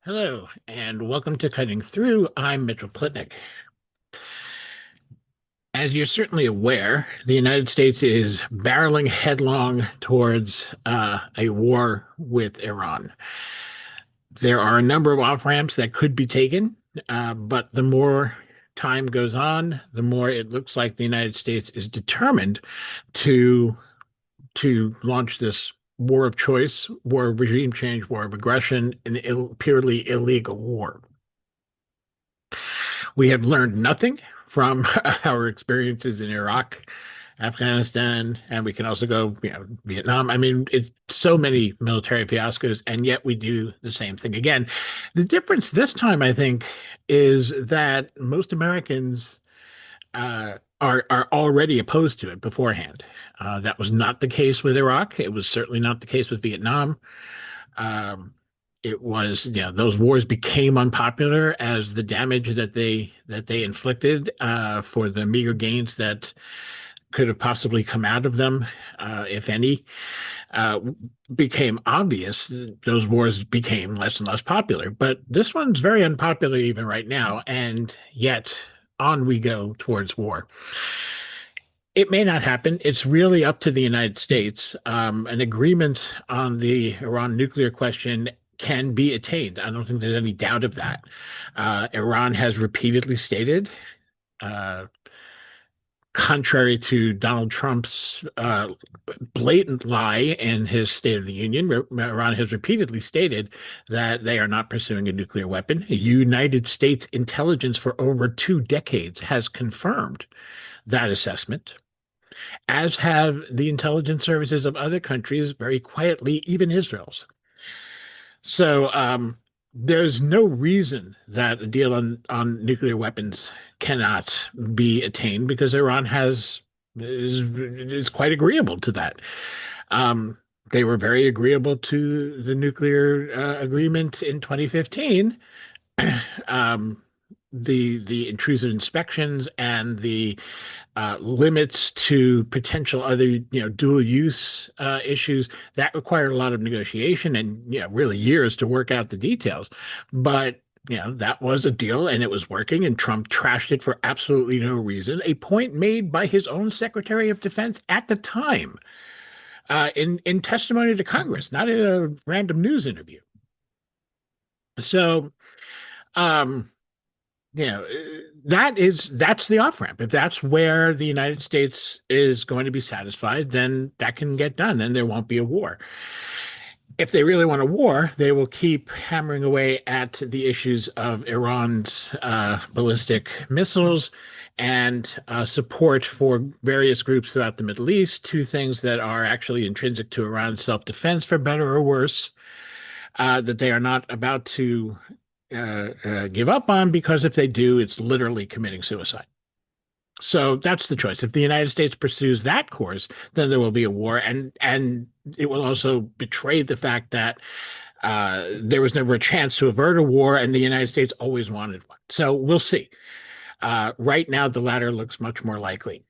Hello, and welcome to Cutting Through. I'm Mitchell Plitnick. As you're certainly aware, the United States is barreling headlong towards a war with Iran. There are a number of off-ramps that could be taken, but the more time goes on, the more it looks like the United States is determined to launch this war of choice, war of regime change, war of aggression, an purely illegal war. We have learned nothing from our experiences in Iraq, Afghanistan, and we can also go, Vietnam. I mean, it's so many military fiascos, and yet we do the same thing again. The difference this time, I think, is that most Americans are already opposed to it beforehand. That was not the case with Iraq. It was certainly not the case with Vietnam. Um, it was, those wars became unpopular as the damage that they inflicted for the meager gains that could have possibly come out of them, if any, uh, became obvious. Those wars became less and less popular. But this one's very unpopular even right now, and yet on we go towards war. It may not happen. It's really up to the United States. An agreement on the Iran nuclear question can be attained. I don't think there's any doubt of that. Iran has repeatedly stated, uh, contrary to Donald Trump's blatant lie in his State of the Union, Iran has repeatedly stated that they are not pursuing a nuclear weapon. United States intelligence for over 2 decades has confirmed that assessment, as have the intelligence services of other countries very quietly, even Israel's. So there's no reason that a deal on nuclear weapons cannot be attained because Iran is quite agreeable to that. Um, they were very agreeable to the nuclear agreement in 2015. um, the intrusive inspections and the limits to potential other, dual use issues that required a lot of negotiation and, really years to work out the details. But, that was a deal and it was working, and Trump trashed it for absolutely no reason. A point made by his own Secretary of Defense at the time, in testimony to Congress, not in a random news interview. So, um, that's the off ramp. If that's where the United States is going to be satisfied, then that can get done. Then there won't be a war. If they really want a war, they will keep hammering away at the issues of Iran's ballistic missiles and support for various groups throughout the Middle East, two things that are actually intrinsic to Iran's self-defense, for better or worse, that they are not about to give up on, because if they do, it's literally committing suicide. So that's the choice. If the United States pursues that course, then there will be a war, and it will also betray the fact that there was never a chance to avert a war, and the United States always wanted one. So we'll see. Right now, the latter looks much more likely.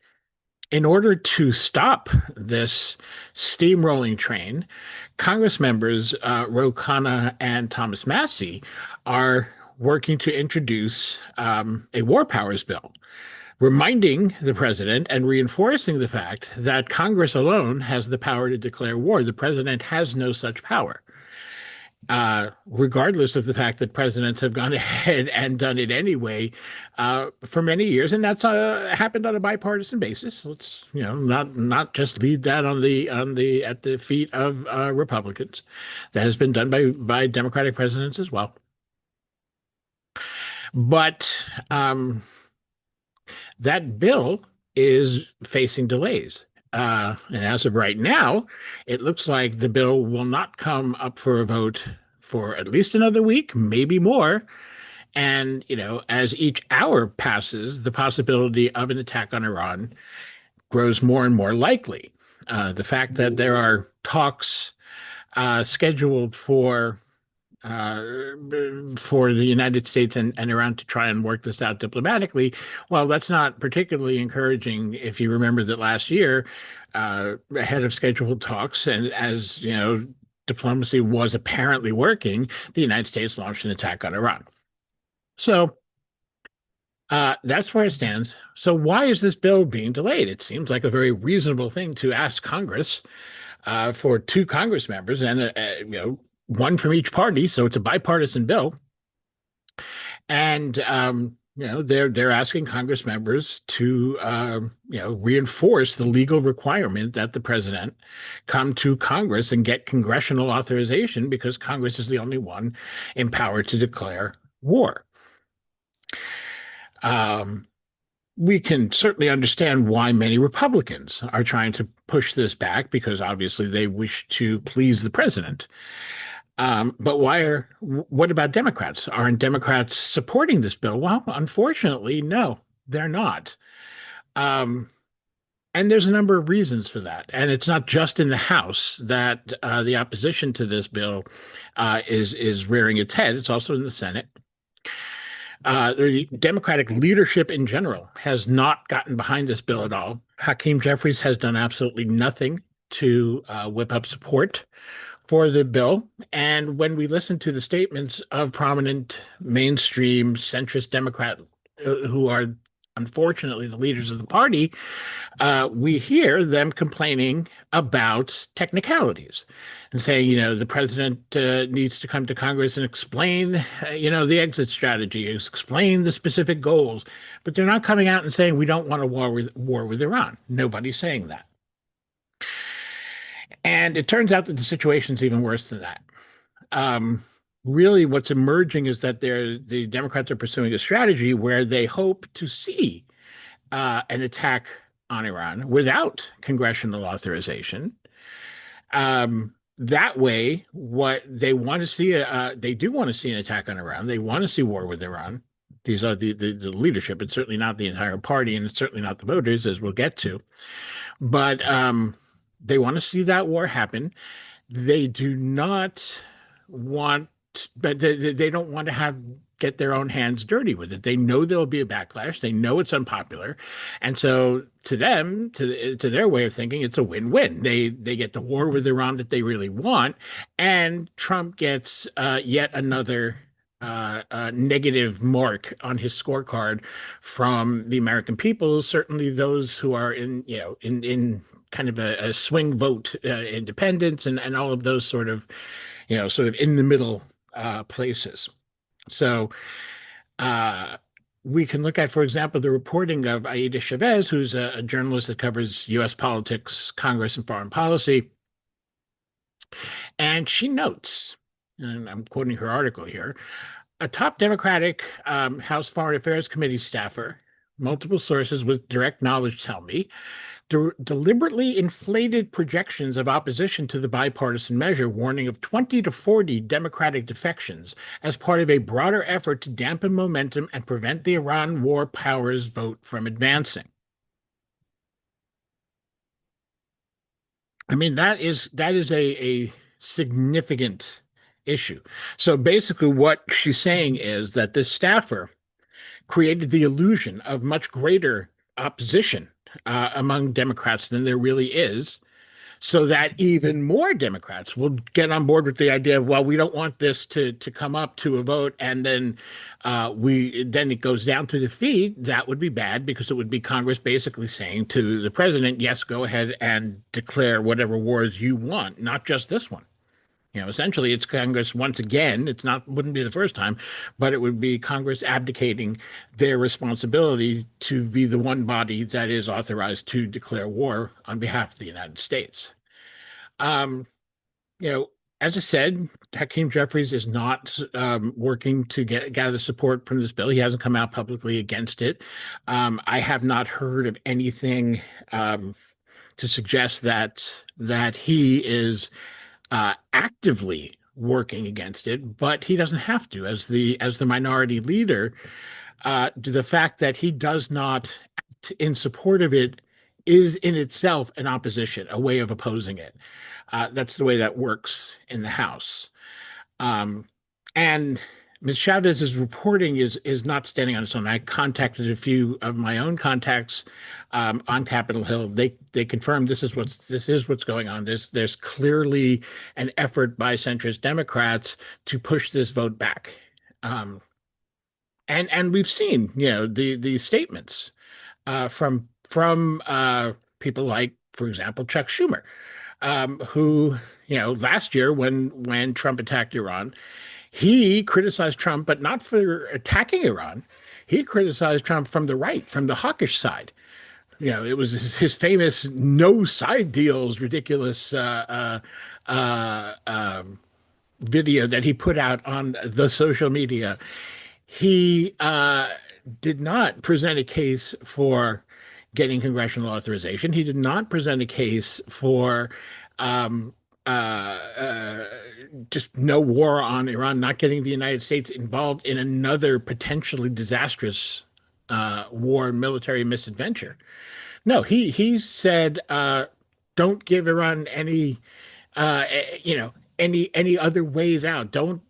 In order to stop this steamrolling train, Congress members Ro Khanna and Thomas Massie are working to introduce a war powers bill, reminding the president and reinforcing the fact that Congress alone has the power to declare war. The president has no such power, regardless of the fact that presidents have gone ahead and done it anyway for many years, and that's happened on a bipartisan basis. Let's not just leave that on the at the feet of Republicans. That has been done by Democratic presidents as well. But that bill is facing delays. And as of right now, it looks like the bill will not come up for a vote for at least another week, maybe more. And, as each hour passes, the possibility of an attack on Iran grows more and more likely. The fact that there are talks scheduled uh, for the United States and Iran to try and work this out diplomatically, well, that's not particularly encouraging if you remember that last year, ahead of scheduled talks, and as you know, diplomacy was apparently working, the United States launched an attack on Iran. So that's where it stands. So why is this bill being delayed? It seems like a very reasonable thing to ask Congress for two Congress members and one from each party. So it's a bipartisan bill, and they're asking Congress members to reinforce the legal requirement that the president come to Congress and get congressional authorization because Congress is the only one empowered to declare war. We can certainly understand why many Republicans are trying to push this back because obviously they wish to please the president. But what about Democrats? Aren't Democrats supporting this bill? Well, unfortunately, no, they're not. Um, and there's a number of reasons for that. And it's not just in the House that the opposition to this bill is rearing its head. It's also in the Senate. The Democratic leadership in general has not gotten behind this bill at all. Hakeem Jeffries has done absolutely nothing to whip up support for the bill. And when we listen to the statements of prominent mainstream centrist Democrat who are unfortunately the leaders of the party, we hear them complaining about technicalities and saying, the president needs to come to Congress and explain, the exit strategy, explain the specific goals. But they're not coming out and saying we don't want a war with Iran. Nobody's saying that. And it turns out that the situation's even worse than that. Really, what's emerging is that the Democrats are pursuing a strategy where they hope to see an attack on Iran without congressional authorization. That way, what they want to see, they do want to see an attack on Iran. They want to see war with Iran. These are the leadership. It's certainly not the entire party, and it's certainly not the voters, as we'll get to. But they want to see that war happen. They do not want, but they don't want to get their own hands dirty with it. They know there'll be a backlash. They know it's unpopular, and so to them, to their way of thinking, it's a win-win. They get the war with Iran that they really want, and Trump gets yet another negative mark on his scorecard from the American people. Certainly, those who are in kind of a swing vote independence and all of those sort of in the middle places. So we can look at, for example, the reporting of Aida Chavez, who's a journalist that covers U.S. politics, Congress, and foreign policy. And she notes, and I'm quoting her article here, a top Democratic House Foreign Affairs Committee staffer, multiple sources with direct knowledge tell me, deliberately inflated projections of opposition to the bipartisan measure, warning of 20 to 40 Democratic defections as part of a broader effort to dampen momentum and prevent the Iran war powers vote from advancing. I mean, that is a significant issue. So basically, what she's saying is that this staffer created the illusion of much greater opposition among Democrats than there really is, so that even more Democrats will get on board with the idea of, well, we don't want this to come up to a vote, and then it goes down to defeat. That would be bad because it would be Congress basically saying to the president, yes, go ahead and declare whatever wars you want, not just this one. Essentially, it's Congress once again. Wouldn't be the first time, but it would be Congress abdicating their responsibility to be the one body that is authorized to declare war on behalf of the United States. Um, as I said, Hakeem Jeffries is not working to gather support from this bill. He hasn't come out publicly against it. I have not heard of anything to suggest that he is actively working against it, but he doesn't have to. As the minority leader, the fact that he does not act in support of it is in itself an opposition, a way of opposing it. That's the way that works in the House. And Ms. Chavez's reporting is not standing on its own. I contacted a few of my own contacts on Capitol Hill. They confirmed this is what's going on. There's clearly an effort by centrist Democrats to push this vote back. Um, and we've seen, the statements from people like, for example, Chuck Schumer, who, last year when Trump attacked Iran, he criticized Trump, but not for attacking Iran. He criticized Trump from the right, from the hawkish side. It was his famous no side deals, ridiculous video that he put out on the social media. He did not present a case for getting congressional authorization. He did not present a case for um, uh, uh, just no war on Iran, not getting the United States involved in another potentially disastrous war and military misadventure. No, he said, don't give Iran any, any other ways out. Don't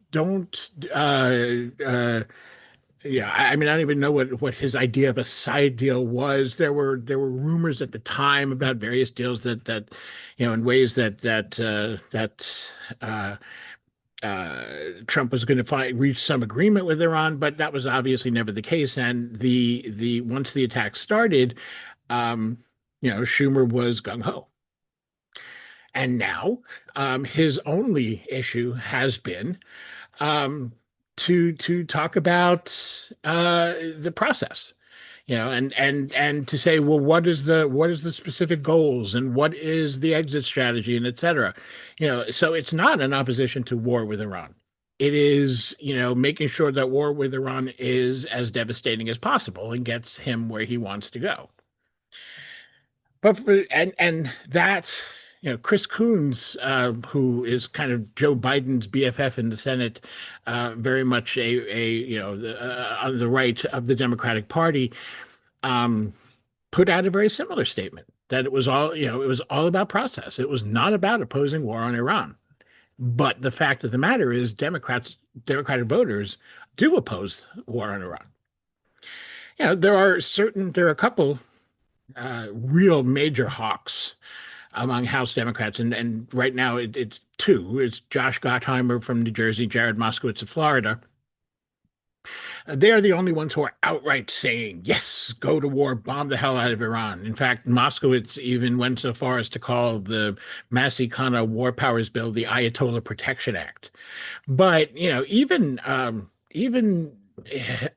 yeah, I mean, I don't even know what his idea of a side deal was. There were rumors at the time about various deals that in ways that uh, Trump was going to reach some agreement with Iran, but that was obviously never the case. And the once the attack started, um, Schumer was gung ho. And now, his only issue has been um, to talk about the process, and to say, well, what is the specific goals and what is the exit strategy and et cetera. So it's not an opposition to war with Iran. It is, making sure that war with Iran is as devastating as possible and gets him where he wants to go. And that, Chris Coons, who is kind of Joe Biden's BFF in the Senate, very much on the right of the Democratic Party, um, put out a very similar statement that it was all about process. It was not about opposing war on Iran. But the fact of the matter is, Democratic voters do oppose war on Iran. There are a couple real major hawks among House Democrats, and right now it's two. It's Josh Gottheimer from New Jersey, Jared Moskowitz of Florida. They are the only ones who are outright saying, yes, go to war, bomb the hell out of Iran. In fact, Moskowitz even went so far as to call the Massaconna War Powers Bill the Ayatollah Protection Act. But, even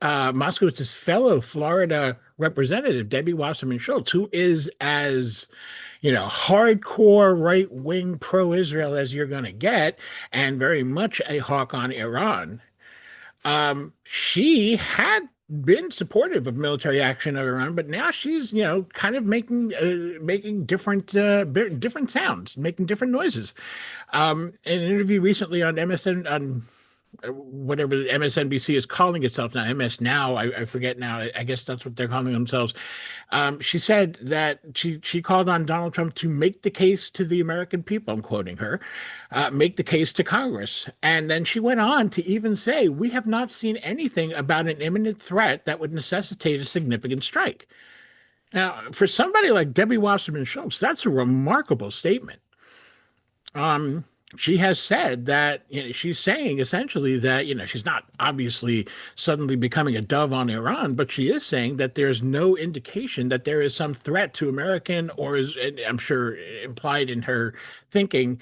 Moskowitz's fellow Florida representative, Debbie Wasserman Schultz, who is as hardcore right wing pro Israel as you're going to get, and very much a hawk on Iran. She had been supportive of military action of Iran, but now she's, kind of making different sounds, making different noises. In an interview recently on MSN, on whatever MSNBC is calling itself now, MS Now, I forget now. I guess that's what they're calling themselves. She said that she called on Donald Trump to make the case to the American people. I'm quoting her, make the case to Congress. And then she went on to even say, we have not seen anything about an imminent threat that would necessitate a significant strike. Now, for somebody like Debbie Wasserman Schultz, that's a remarkable statement. um, she has said that, she's saying essentially that, she's not obviously suddenly becoming a dove on Iran, but she is saying that there's no indication that there is some threat to American, or is, and I'm sure implied in her thinking,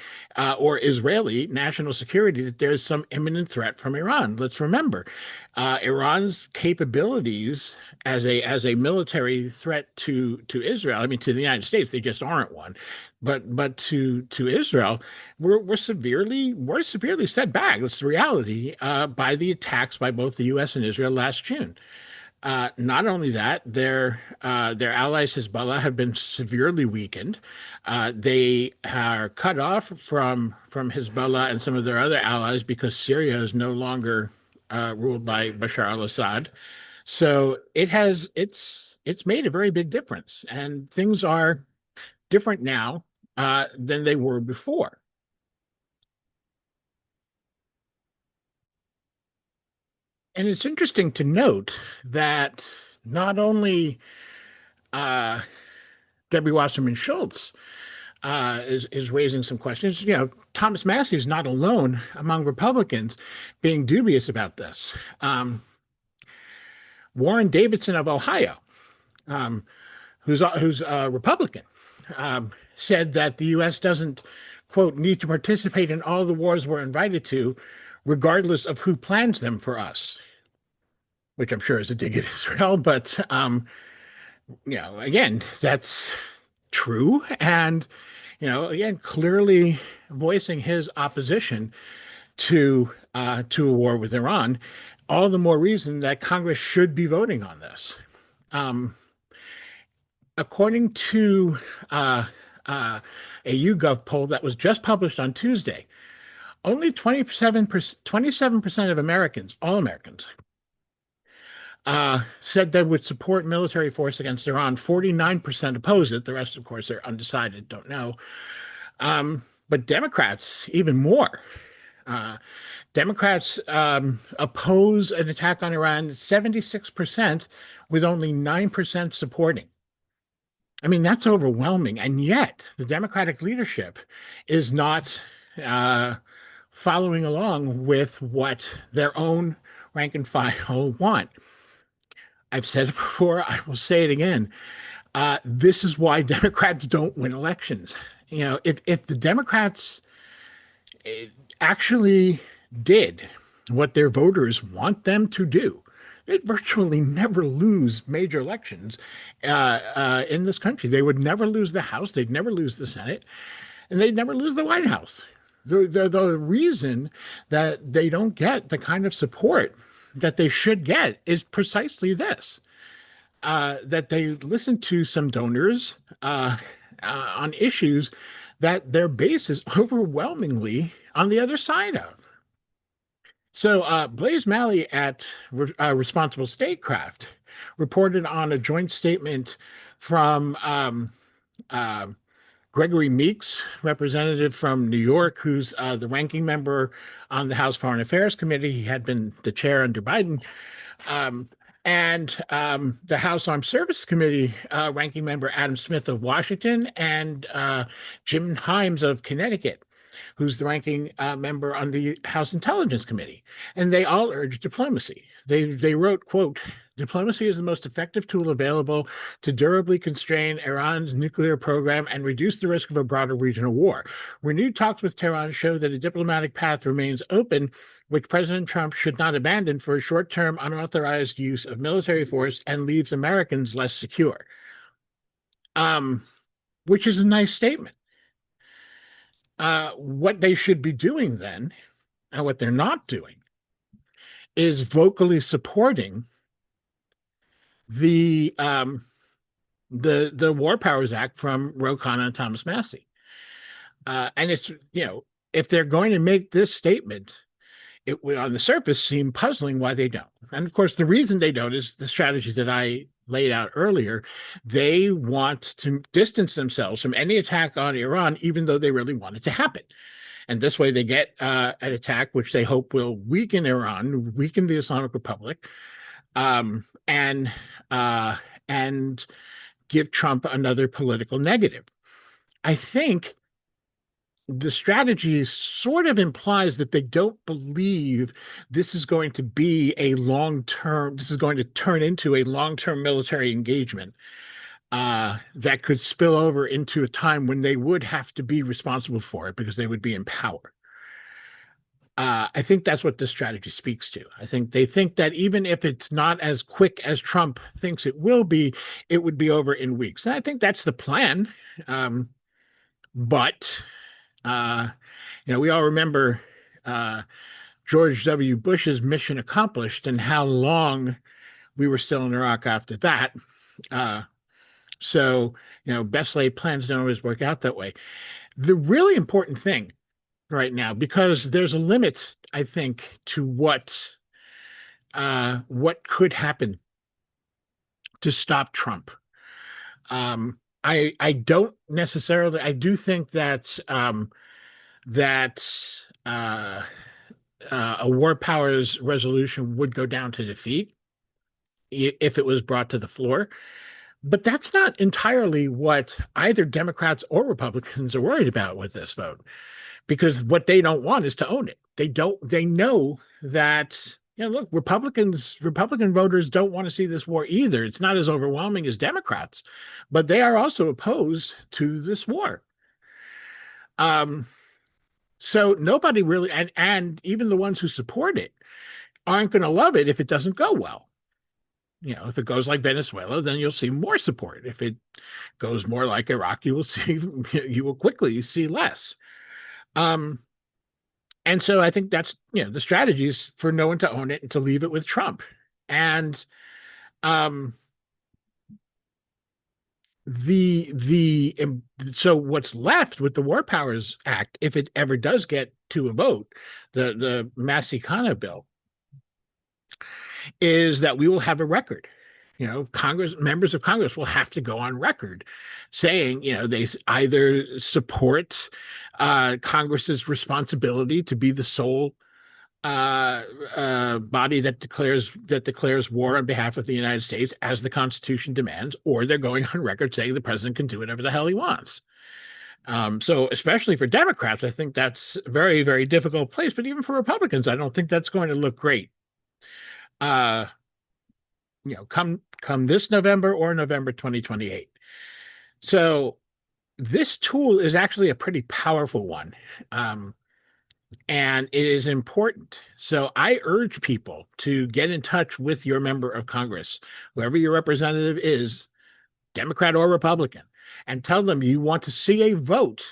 or Israeli national security, that there's some imminent threat from Iran. Let's remember, Iran's capabilities as a military threat to Israel, I mean, to the United States, they just aren't one. But to Israel, we're severely set back. That's the reality, by the attacks by both the U.S. and Israel last June. Not only that, their allies Hezbollah have been severely weakened. They are cut off from Hezbollah and some of their other allies because Syria is no longer ruled by Bashar al-Assad. So it's made a very big difference, and things are different now than they were before. And it's interesting to note that not only uh, Debbie Wasserman Schultz is raising some questions. Thomas Massey is not alone among Republicans being dubious about this. Warren Davidson of Ohio, um, who's a Republican, said that the U.S. doesn't, quote, need to participate in all the wars we're invited to, regardless of who plans them for us, which I'm sure is a dig at Israel. But again, that's true, and again, clearly voicing his opposition to a war with Iran. All the more reason that Congress should be voting on this. Um, According to a YouGov poll that was just published on Tuesday, only 27% of Americans, all Americans, said they would support military force against Iran. 49% oppose it. The rest, of course, are undecided, don't know. But Democrats, even more. Democrats oppose an attack on Iran 76%, with only 9% supporting. I mean, that's overwhelming. And yet, the Democratic leadership is not uh, following along with what their own rank and file want. I've said it before, I will say it again. This is why Democrats don't win elections. If the Democrats actually did what their voters want them to do, they'd virtually never lose major elections in this country. They would never lose the House, they'd never lose the Senate, and they'd never lose the White House. The reason that they don't get the kind of support that they should get is precisely this, that they listen to some donors on issues that their base is overwhelmingly on the other side of. So Blaise Malley at Responsible Statecraft reported on a joint statement from uh, Gregory Meeks, representative from New York, who's the ranking member on the House Foreign Affairs Committee. He had been the chair under Biden. Um, and the House Armed Services Committee ranking member Adam Smith of Washington, and Jim Himes of Connecticut, who's the ranking member on the House Intelligence Committee. And they all urged diplomacy. They wrote, quote, "Diplomacy is the most effective tool available to durably constrain Iran's nuclear program and reduce the risk of a broader regional war. Renewed talks with Tehran show that a diplomatic path remains open, which President Trump should not abandon for a short-term unauthorized use of military force and leaves Americans less secure." Um, which is a nice statement. What they should be doing then, and what they're not doing, is vocally supporting the the War Powers Act from Ro Khanna and Thomas Massey. And it's, if they're going to make this statement, it would on the surface seem puzzling why they don't. And of course, the reason they don't is the strategy that I laid out earlier. They want to distance themselves from any attack on Iran, even though they really want it to happen. And this way they get an attack which they hope will weaken Iran, weaken the Islamic Republic, and give Trump another political negative. I think the strategy sort of implies that they don't believe this is going to be a long-term, this is going to turn into a long-term military engagement that could spill over into a time when they would have to be responsible for it because they would be in power. I think that's what this strategy speaks to. I think they think that even if it's not as quick as Trump thinks it will be, it would be over in weeks. And I think that's the plan. But we all remember George W. Bush's mission accomplished and how long we were still in Iraq after that. So, best laid plans don't always work out that way. The really important thing right now, because there's a limit, I think, to what could happen to stop Trump. I don't necessarily. I do think that that a war powers resolution would go down to defeat if it was brought to the floor. But that's not entirely what either Democrats or Republicans are worried about with this vote, because what they don't want is to own it. They know that, look, Republican voters don't want to see this war either. It's not as overwhelming as Democrats, but they are also opposed to this war. Um, so nobody really, and even the ones who support it aren't going to love it if it doesn't go well. If it goes like Venezuela, then you'll see more support. If it goes more like Iraq, you will quickly see less. Um, and so I think that's the strategy is for no one to own it and to leave it with Trump. And um, the so what's left with the War Powers Act, if it ever does get to a vote, the Massicana bill, is that we will have a record. Congress members of Congress will have to go on record saying, they either support Congress's responsibility to be the sole body that declares war on behalf of the United States as the Constitution demands, or they're going on record saying the president can do whatever the hell he wants. So especially for Democrats, I think that's a very, very difficult place. But even for Republicans, I don't think that's going to look great. Come this November or November 2028. So this tool is actually a pretty powerful one. And it is important. So I urge people to get in touch with your member of Congress, whoever your representative is, Democrat or Republican, and tell them you want to see a vote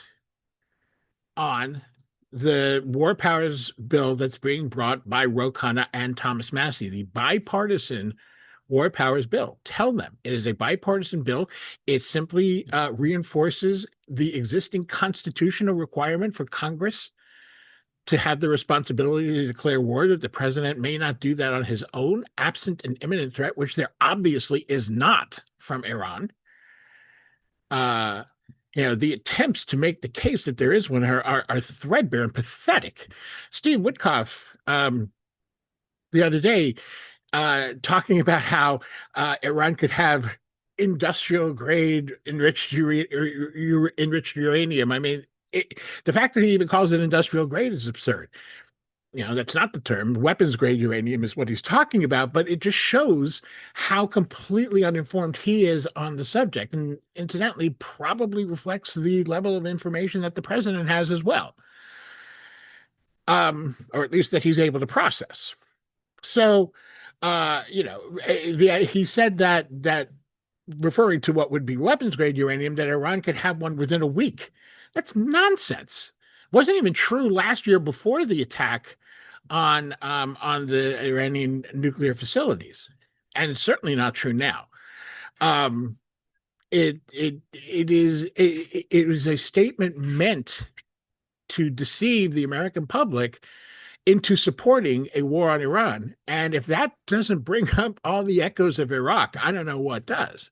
on the war powers bill that's being brought by Ro Khanna and Thomas Massie, the bipartisan war powers bill. Tell them it is a bipartisan bill. It simply reinforces the existing constitutional requirement for Congress to have the responsibility to declare war, that the president may not do that on his own, absent an imminent threat, which there obviously is not from Iran. The attempts to make the case that there is one are threadbare and pathetic. Steve Witkoff, the other day, talking about how Iran could have industrial grade enriched uranium. I mean, the fact that he even calls it industrial grade is absurd. That's not the term. Weapons grade uranium is what he's talking about, but it just shows how completely uninformed he is on the subject, and incidentally, probably reflects the level of information that the president has as well, or at least that he's able to process. So, he said that referring to what would be weapons grade uranium, that Iran could have one within a week. That's nonsense. Wasn't even true last year before the attack on the Iranian nuclear facilities, and it's certainly not true now. It was a statement meant to deceive the American public into supporting a war on Iran, and if that doesn't bring up all the echoes of Iraq, I don't know what does.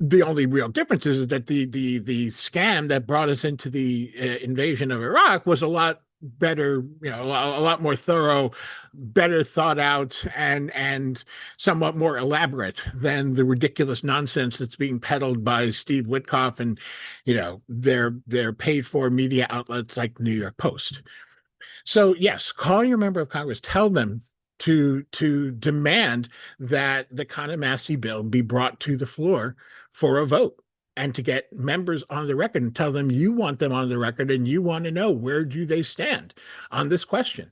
The only real difference is that the scam that brought us into the invasion of Iraq was a lot better, a lot more thorough, better thought out, and somewhat more elaborate than the ridiculous nonsense that's being peddled by Steve Witkoff and their paid for media outlets like New York Post. So yes, call your member of Congress, tell them to demand that the Khanna-Massie bill be brought to the floor for a vote, and to get members on the record and tell them you want them on the record and you want to know where do they stand on this question,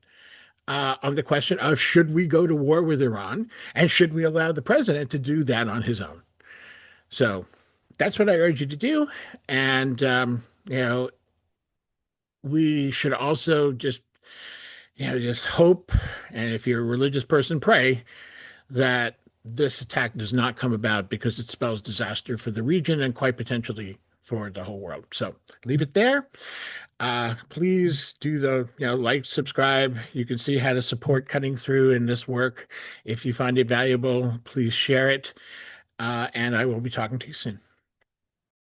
on the question of should we go to war with Iran, and should we allow the president to do that on his own. So that's what I urge you to do. And, we should also just hope, and if you're a religious person, pray that this attack does not come about, because it spells disaster for the region and quite potentially for the whole world. So leave it there. Please do the, like, subscribe. You can see how to support Cutting Through in this work. If you find it valuable, please share it. And I will be talking to you soon.